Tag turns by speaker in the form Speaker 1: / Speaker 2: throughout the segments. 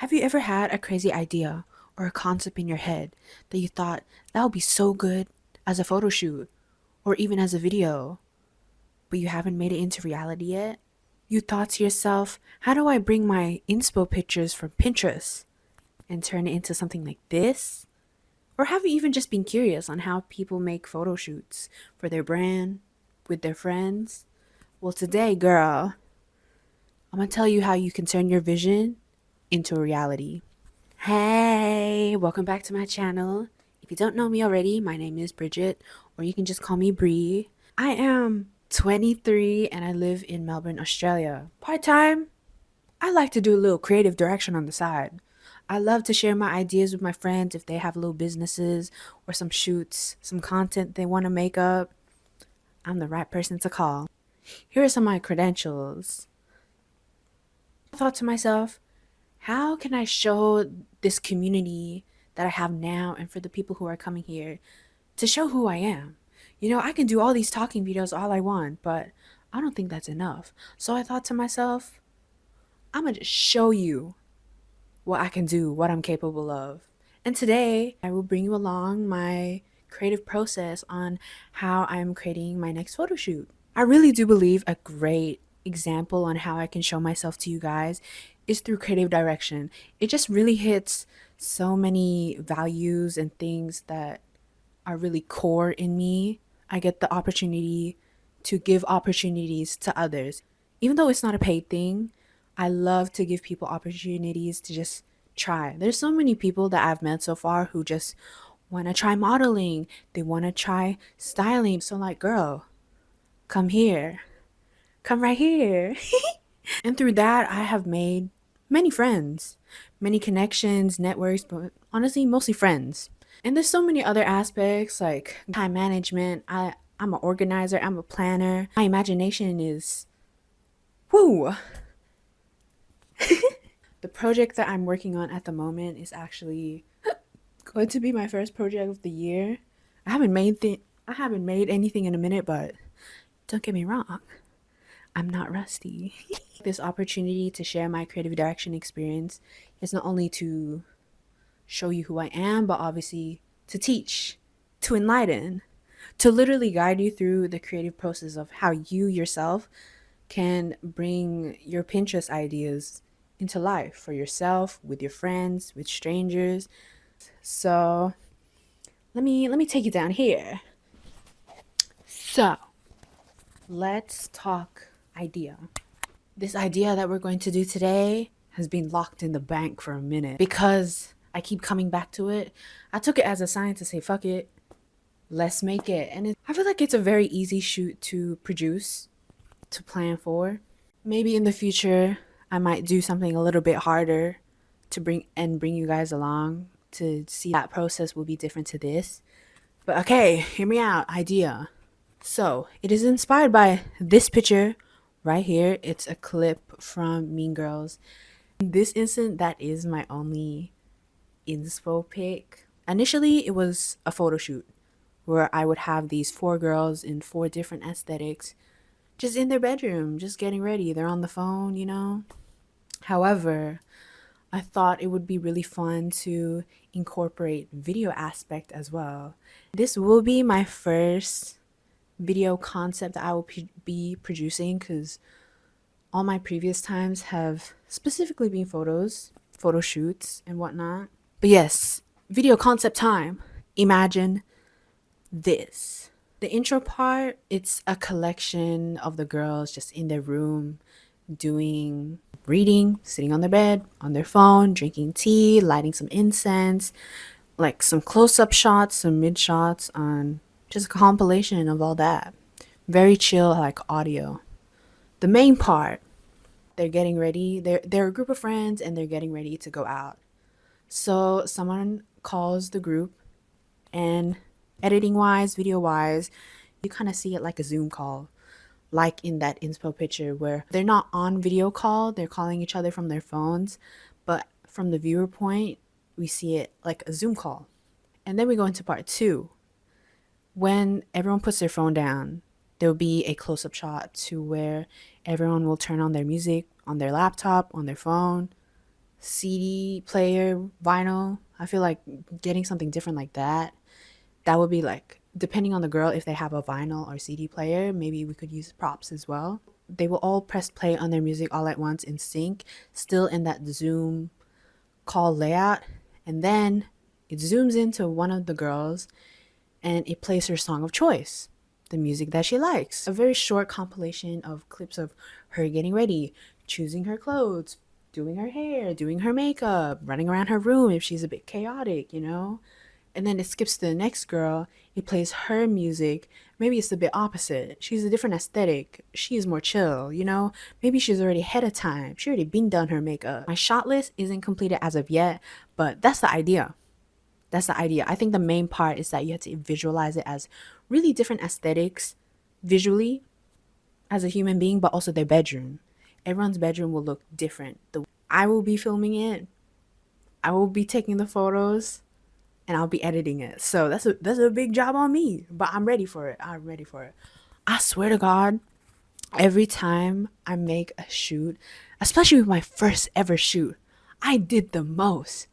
Speaker 1: Have you ever had a crazy idea or a concept in your head that you thought that would be so good as a photo shoot or even as a video, but you haven't made it into reality yet? You thought to yourself, how do I bring my inspo pictures from Pinterest and turn it into something like this? Or have you even just been curious on how people make photo shoots for their brand, with their friends? Well, today, girl, I'm gonna tell you how you can turn your vision into a reality. Hey, welcome back to my channel. If you don't know me already, my name is Bridget, or you can just call me Bree. I am 23 and I live in Melbourne, Australia. Part-time, I like to do a little creative direction on the side. I love to share my ideas with my friends if they have little businesses or some shoots, some content they want to make up. I'm the right person to call. Here are some of my credentials. I thought to myself, how can I show this community that I have now and for the people who are coming here to show who I am? You know, I can do all these talking videos all I want, but I don't think that's enough. So I thought to myself, I'm gonna just show you what I can do, what I'm capable of. And today I will bring you along my creative process on how I'm creating my next photo shoot. I really do believe a great example on how I can show myself to you guys is through creative direction. It just really hits so many values and things that are really core in me. I get the opportunity to give opportunities to others. Even though it's not a paid thing, I love to give people opportunities to just try. There's so many people that I've met so far who just want to try modeling, they want to try styling. So, like, girl, come here, come right here. And through that, I have made many friends, many connections, networks, but honestly, mostly friends. And there's so many other aspects like time management. I'm an organizer, I'm a planner. My imagination is woo. The project that I'm working on at the moment is actually going to be my first project of the year. I haven't made anything in a minute, but don't get me wrong, I'm not rusty. This opportunity to share my creative direction experience is not only to show you who I am, but obviously to teach, to enlighten, to literally guide you through the creative process of how you yourself can bring your Pinterest ideas into life for yourself, with your friends, with strangers. So let me take you down here. So let's talk idea. This idea that we're going to do today has been locked in the bank for a minute because I keep coming back to it. I took it as a sign to say, fuck it, let's make it. And I feel like it's a very easy shoot to produce, to plan for. Maybe in the future, I might do something a little bit harder to bring you guys along to see that process will be different to this. But okay, hear me out. Idea. So it is inspired by this picture right here. It's a clip from Mean Girls. In this instant, that is my only inspo pic. Initially, it was a photo shoot where I would have these four girls in four different aesthetics just in their bedroom, just getting ready. They're on the phone, you know. However, I thought it would be really fun to incorporate video aspect as well. This will be my first video concept that I will be producing because all my previous times have specifically been photos, photo shoots and whatnot. But yes, video concept time. Imagine this. The intro part, it's a collection of the girls just in their room doing reading, sitting on their bed, on their phone, drinking tea, lighting some incense, like some close-up shots, some mid shots on just a compilation of all that. Very chill, like audio. The main part, they're getting ready. They're a group of friends and they're getting ready to go out. So someone calls the group, and editing wise, video wise, you kind of see it like a Zoom call, like in that inspo picture where they're not on video call, they're calling each other from their phones, but from the viewer point, we see it like a Zoom call. And then we go into part two. When everyone puts their phone down, there'll be a close-up shot to where everyone will turn on their music on their laptop, on their phone, CD player, vinyl. I feel like getting something different like that, that would be like, depending on the girl, if they have a vinyl or CD player, maybe we could use props as well. They will all press play on their music all at once in sync, still in that Zoom call layout. And then it zooms into one of the girls and it plays her song of choice, the music that she likes. A very short compilation of clips of her getting ready, choosing her clothes, doing her hair, doing her makeup, running around her room if she's a bit chaotic, you know? And then it skips to the next girl. It plays her music. Maybe it's a bit opposite. She's a different aesthetic. She's more chill, you know? Maybe she's already ahead of time. She already been done her makeup. My shot list isn't completed as of yet, but that's the idea. That's the idea. I think the main part is that you have to visualize it as really different aesthetics visually as a human being, but also their bedroom. Everyone's bedroom will look different. I will be filming it. I will be taking the photos and I'll be editing it. So that's a big job on me, but I'm ready for it. I'm ready for it. I swear to God, every time I make a shoot, especially with my first ever shoot, I did the most.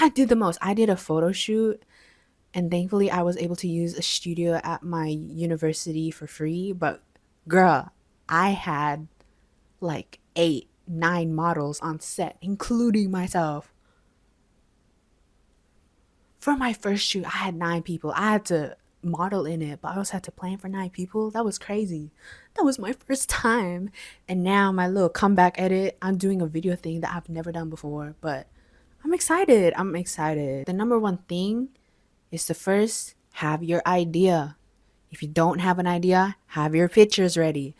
Speaker 1: I did the most. I did a photo shoot, and thankfully I was able to use a studio at my university for free. But girl, I had like 8, 9 models on set, including myself. For my first shoot, I had 9 people. I had to model in it, but I also had to plan for 9 people. That was crazy. That was my first time. And now my little comeback edit, I'm doing a video thing that I've never done before, but I'm excited. I'm excited. The number one thing is to first have your idea. If you don't have an idea, have your pictures ready.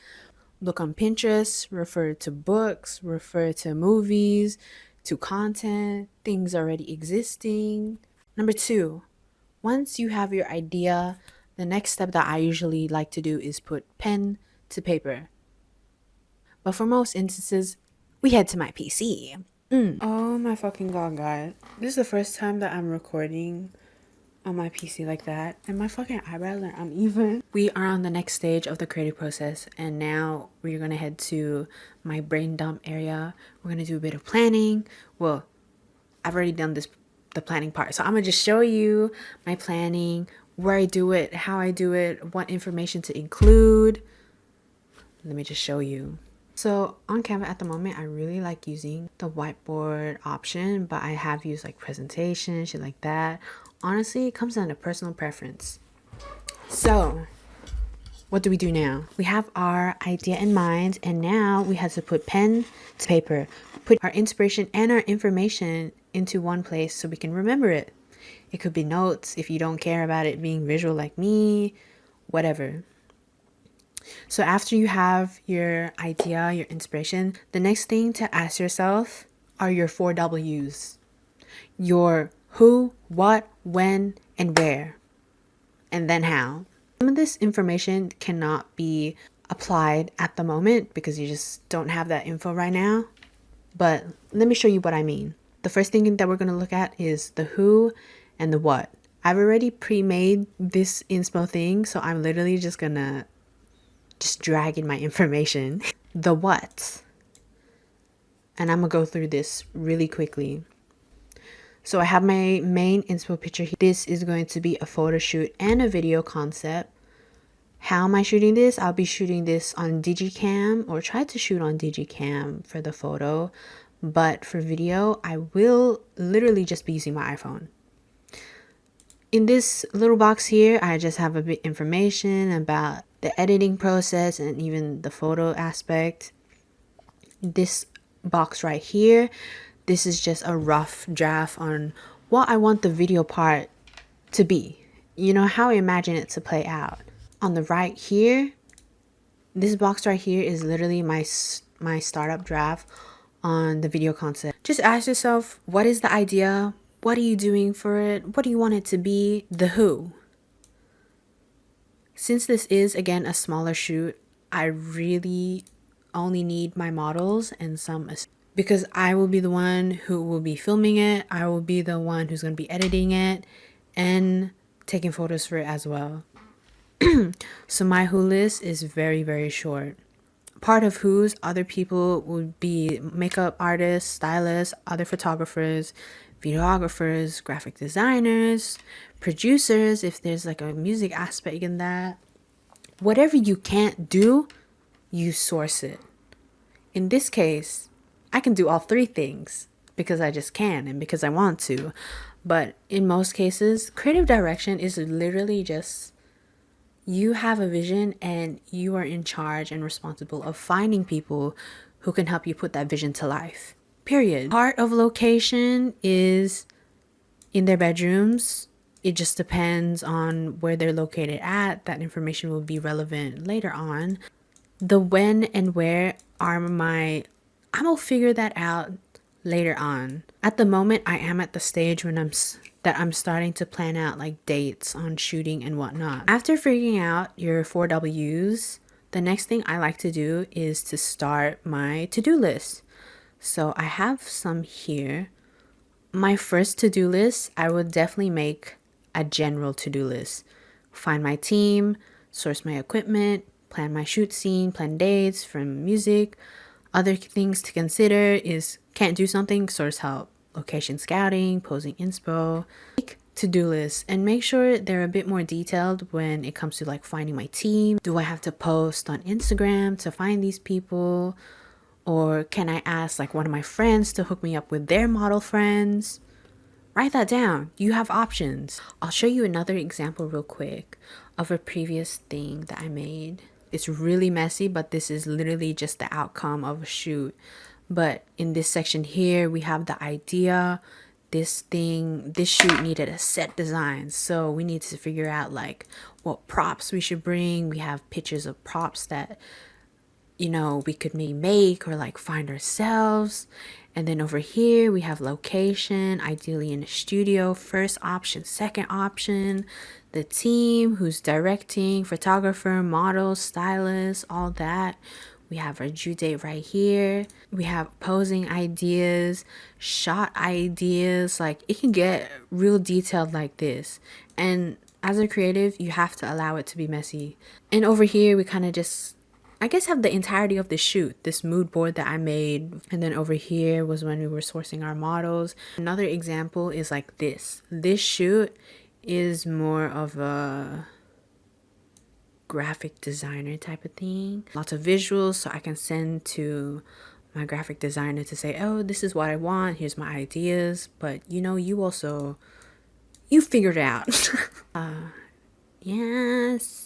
Speaker 1: Look on Pinterest, refer to books, refer to movies, to content, things already existing. Number 2, once you have your idea, the next step that I usually like to do is put pen to paper. But for most instances, we head to my PC. Oh my fucking god, guys. This is the first time that I'm recording on my PC like that, and my fucking eyebrows are uneven. We are on the next stage of the creative process, and now we're gonna head to my brain dump area. We're gonna do a bit of planning. Well, I've already done the planning part, so I'm gonna just show you my planning, where I do it, how I do it, what information to include. Let me just show you. So on Canva at the moment, I really like using the whiteboard option, but I have used like presentation, shit like that. Honestly, it comes down to personal preference. So what do we do now? We have our idea in mind, and now we have to put pen to paper, put our inspiration and our information into one place so we can remember it. It could be notes if you don't care about it being visual like me, whatever. So after you have your idea, your inspiration, the next thing to ask yourself are your 4 W's. Your who, what, when, and where, and then how. Some of this information cannot be applied at the moment because you just don't have that info right now. But let me show you what I mean. The first thing that we're going to look at is the who and the what. I've already pre-made this inspo thing, so I'm literally just gonna drag in my information. The what. And I'm gonna go through this really quickly. So I have my main inspo picture here. This is going to be a photo shoot and a video concept. How am I shooting this? I'll be shooting this on Digicam, or try to shoot on Digicam for the photo. But for video, I will literally just be using my iPhone. In this little box here, I just have a bit information about the editing process and even the photo aspect. This box right here, this is just a rough draft on what I want the video part to be. You know, how I imagine it to play out. On the right here, this box right here is literally my startup draft on the video concept. Just ask yourself, what is the idea? What are you doing for it? What do you want it to be? The who. Since this is, again, a smaller shoot, I really only need my models and some, because I will be the one who will be filming it. I will be the one who's going to be editing it and taking photos for it as well. So my who list is very, very short. Part of whose other people would be makeup artists, stylists, other photographers, videographers, graphic designers, producers, if there's like a music aspect in that. Whatever you can't do, you source it. In this case, I can do all three things because I just can and because I want to. But in most cases, creative direction is literally just you have a vision and you are in charge and responsible of finding people who can help you put that vision to life. Period. Part of location is in their bedrooms. It just depends on where they're located at. That information will be relevant later on. The when and where are I will figure that out later on. At the moment, I am at the stage when I'm starting to plan out like dates on shooting and whatnot. After figuring out your 4Ws, the next thing I like to do is to start my to-do list. So I have some here. My first to-do list, I would definitely make a general to-do list. Find my team, source my equipment, plan my shoot scene, plan dates from music. Other things to consider is can't do something, source help, location scouting, posing inspo. Make to-do lists and make sure they're a bit more detailed when it comes to like finding my team. Do I have to post on Instagram to find these people? Or can I ask like one of my friends to hook me up with their model friends? Write that down. You have options. I'll show you another example real quick of a previous thing that I made. It's really messy, but this is literally just the outcome of a shoot. But in this section here, we have the idea. This shoot needed a set design. So we need to figure out like what props we should bring. We have pictures of props that we could maybe make or like find ourselves. And then over here we have location, ideally in a studio, first option, second option, the team, who's directing, photographer, model, stylist, all that. We have our due date right here. We have posing ideas, shot ideas. Like it can get real detailed like this. And as a creative, you have to allow it to be messy. And over here we kind of just have the entirety of the shoot, this mood board that I made. And then over here was when we were sourcing our models. Another example is like this. This shoot is more of a graphic designer type of thing. Lots of visuals, so I can send to my graphic designer to say, oh, this is what I want. Here's my ideas. But you figured it out. Yes.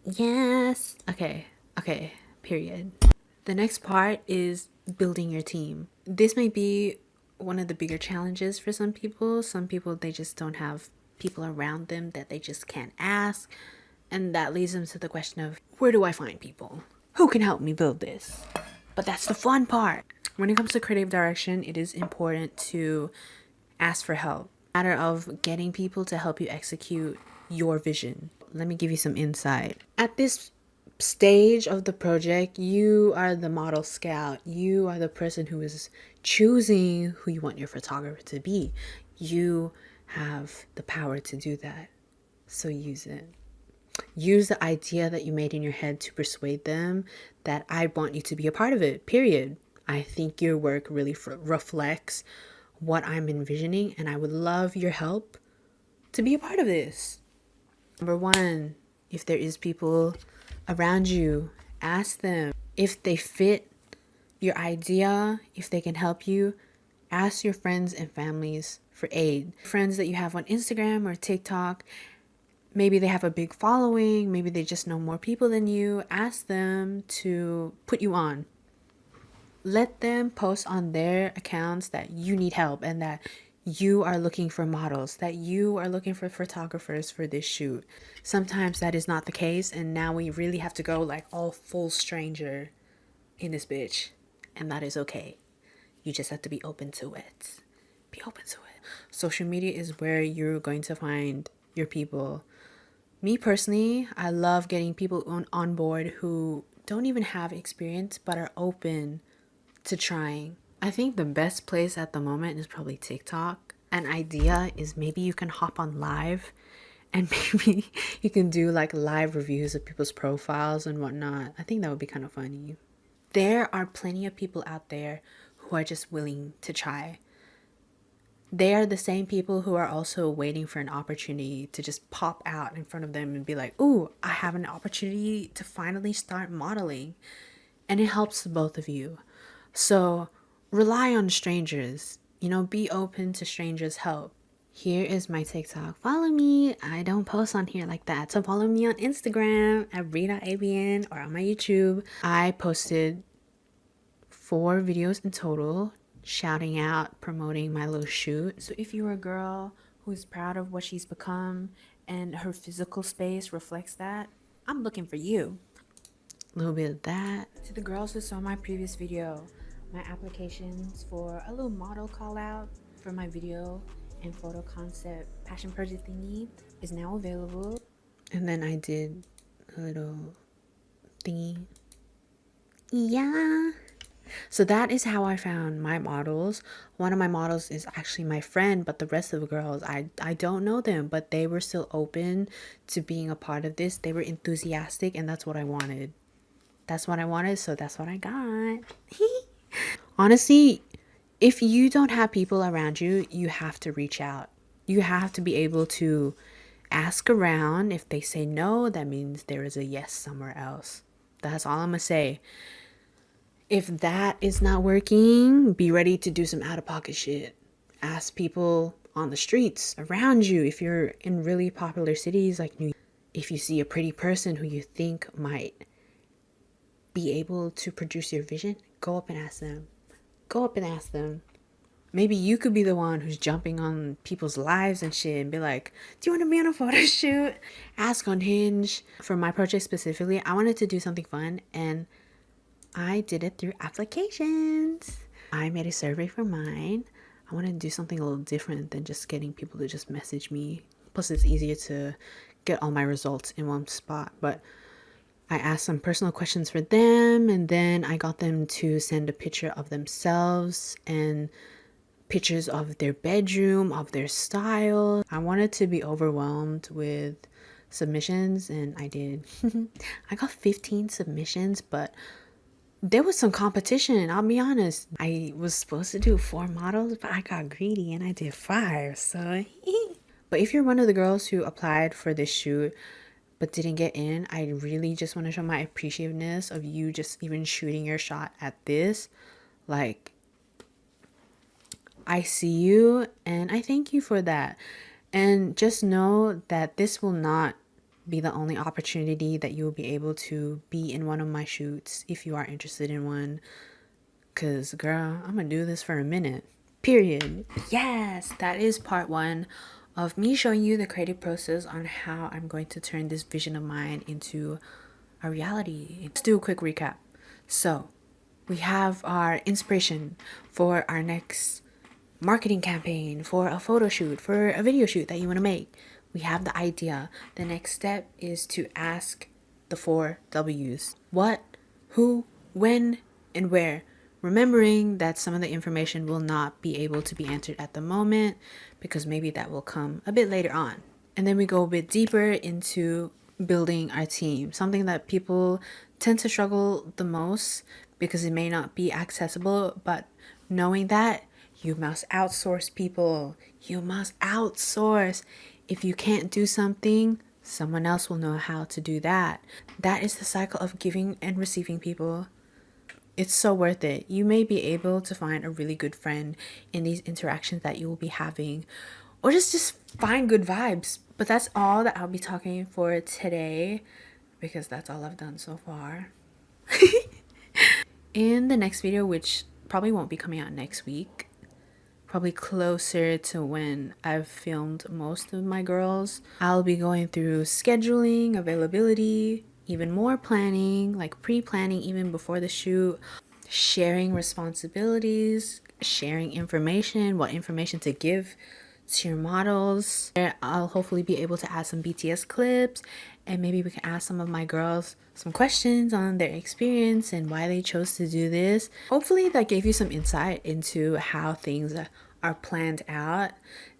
Speaker 1: Yes. Okay, period. The next part is building your team. This may be one of the bigger challenges for some people. Some people, they just don't have people around them that they just can't ask. And that leads them to the question of, where do I find people? Who can help me build this? But that's the fun part. When it comes to creative direction, it is important to ask for help. Matter of getting people to help you execute your vision. Let me give you some insight. At this stage of the project, you are the model scout. You are the person who is choosing who you want your photographer to be. You have the power to do that. So use it. Use the idea that you made in your head to persuade them that I want you to be a part of it, period. I think your work really reflects what I'm envisioning, and I would love your help to be a part of this. Number one, if there is people around you, ask them if they fit your idea, if they can help you. Ask your friends and families for aid. Friends that you have on Instagram or TikTok, maybe they have a big following, maybe they just know more people than you. Ask them to put you on. Let them post on their accounts that you need help and that you are looking for models, that you are looking for photographers for this shoot. Sometimes that is not the case, and now we really have to go like all full stranger in this bitch, and that is okay. You just have to be open to it. Be open to it. Social media is where you're going to find your people. Me personally, I love getting people on board who don't even have experience but are open to trying. I think the best place at the moment is probably TikTok. An idea is maybe you can hop on live And maybe you can do like live reviews of people's profiles and whatnot. I think that would be kind of funny. There are plenty of people out there who are just willing to try. They are the same people who are also waiting for an opportunity to just pop out in front of them and be like, ooh, I have an opportunity to finally start modeling. And it helps both of you. So rely on strangers, be open to strangers' help. Here is my TikTok. Follow me. I don't post on here like that. So follow me on Instagram at Brainstorming or on my YouTube. I posted 4 videos in total, shouting out, promoting my little shoot. So if you're a girl who's proud of what she's become and her physical space reflects that, I'm looking for you. A little bit of that. To the girls who saw my previous video, my applications for a little model call out for my video and photo concept passion project thingy is now available. And then I did a little thingy. Yeah. So that is how I found my models. One of my models is actually my friend, but the rest of the girls, I don't know them, but they were still open to being a part of this. They were enthusiastic, and that's what I wanted. That's what I wanted, so that's what I got. Honestly, if you don't have people around you, you have to reach out. You have to be able to ask around. If they say no, that means there is a yes somewhere else. That's all I'm gonna say. If that is not working, be ready to do some out-of-pocket shit. Ask people on the streets around you. If you're in really popular cities like New York, if you see a pretty person who you think might be able to produce your vision, go up and ask them. Go up and ask them. Maybe you could be the one who's jumping on people's lives and shit and be like, do you want to be on a photo shoot? Ask on Hinge. For my project specifically, I wanted to do something fun, and I did it through applications. I made a survey for mine. I wanted to do something a little different than just getting people to just message me. Plus, it's easier to get all my results in one spot. But I asked some personal questions for them, and then I got them to send a picture of themselves and pictures of their bedroom, of their style. I wanted to be overwhelmed with submissions, and I did. I got 15 submissions, but there was some competition, I'll be honest. I was supposed to do 4 models, but I got greedy and I did 5. So, but if you're one of the girls who applied for this shoot but didn't get in, I really just want to show my appreciativeness of you just even shooting your shot at this. Like, I see you and I thank you for that. And just know that this will not be the only opportunity that you will be able to be in one of my shoots if you are interested in one. Cause girl, I'm gonna do this for a minute. Period. Yes, that is part 1 of me showing you the creative process on how I'm going to turn this vision of mine into a reality. Let's do a quick recap. So we have our inspiration for our next marketing campaign, for a photo shoot, for a video shoot that you want to make. We have the idea. The next step is to ask the 4 W's. What, who, when, and where. Remembering that some of the information will not be able to be answered at the moment because maybe that will come a bit later on. And then we go a bit deeper into building our team, something that people tend to struggle the most because it may not be accessible, but knowing that you must outsource people. You must outsource. If you can't do something, someone else will know how to do that. That is the cycle of giving and receiving people. It's so worth it. You may be able to find a really good friend in these interactions that you will be having, or just find good vibes. But that's all that I'll be talking for today because that's all I've done so far. In the next video, which probably won't be coming out next week, probably closer to when I've filmed most of my girls, I'll be going through scheduling, availability, even more planning, like pre-planning even before the shoot, sharing responsibilities, sharing information, what information to give to your models. I'll hopefully be able to add some BTS clips, and maybe we can ask some of my girls some questions on their experience and why they chose to do this. Hopefully that gave you some insight into how things are planned out.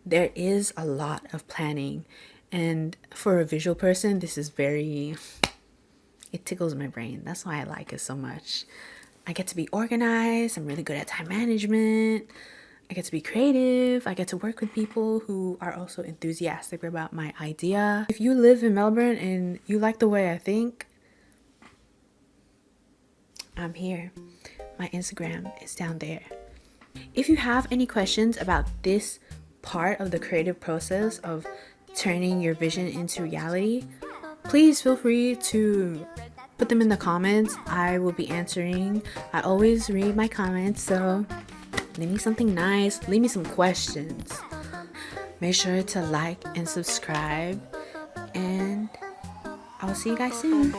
Speaker 1: There is a lot of planning, And for a visual person, this is very, it tickles my brain. That's why I like it so much. I get to be organized. I'm really good at time management. I get to be creative. I get to work with people who are also enthusiastic about my idea. If you live in Melbourne and you like the way I think, I'm here. My Instagram is down there. If you have any questions about this part of the creative process of turning your vision into reality, please feel free to put them in the comments. I will be answering. I always read my comments, so leave me something nice. Leave me some questions. Make sure to like and subscribe, and I'll see you guys soon.